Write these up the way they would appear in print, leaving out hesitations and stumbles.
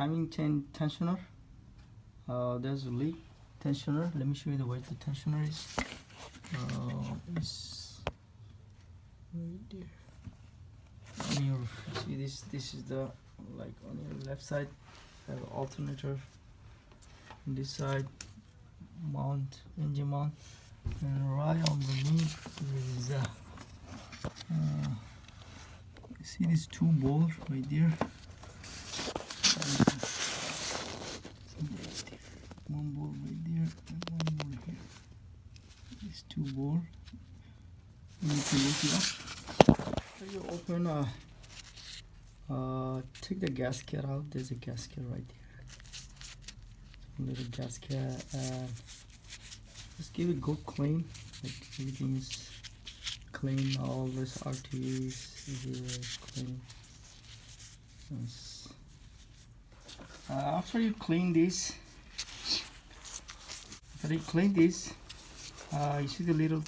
timing chain tensioner. There's a leak tensioner. Let me show you the way the tensioner is. It's right there. On your, see this is the, like on your left side, have an alternator. On this side, mount, engine mount, and right underneath is see these two balls right there. One ball right there and one ball here. These two balls. You need to look it up. So you open take the gasket out. There's a gasket right there. Little gasket. Just give it a good clean. Like everything is clean. All this RTs is clean. Yes. After you clean this, you see the little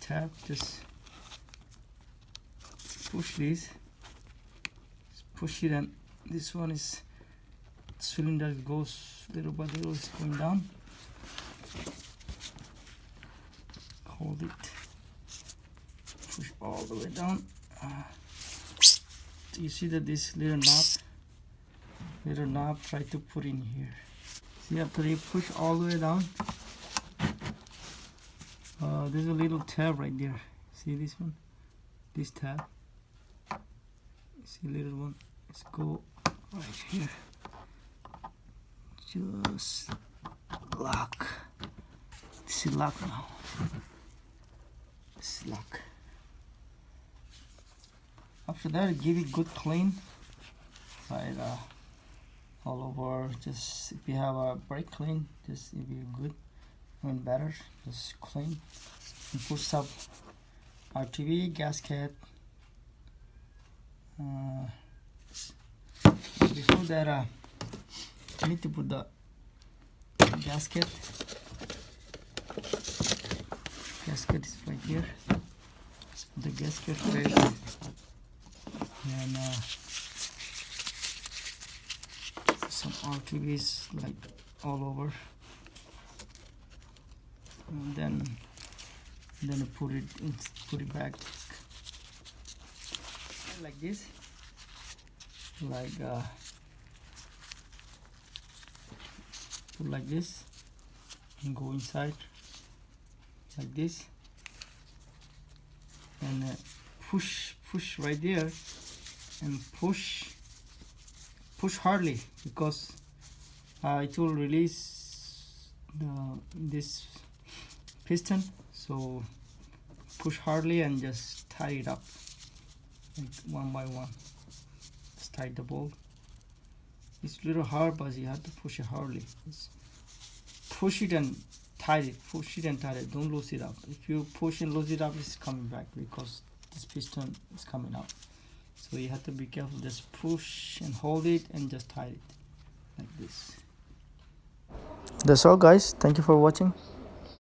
tab. Just push this. Just push it, and this one is cylinder goes little by little, is going down. Hold it. Push all the way down. You see that this little knob, try to put in here. See, after you push all the way down, there's a little tab right there. See this one? This tab. See, little one. Let's go right here. Just lock. This is lock now. This is lock. After that, give it good clean. Right, all over. Just if you have a brake clean, just if you good, even better. Just clean. And put some RTV gasket. Before that, you need to put the gasket. Gasket is right here. Let's put the gasket right, and some RTVs like all over, and then put it back like this, like put like this and go inside like this, and push right there, and push hardly, because it will release this piston. So push hardly and just tie it up, like one by one. Just tie the bolt. It's a little hard, but you have to push it hardly. Just push it and tie it. Push it and tie it. Don't lose it up. If you push and lose it up, it's coming back because this piston is coming out. So you have to be careful. Just push and hold it and just tie it like this. That's all, guys. Thank you for watching.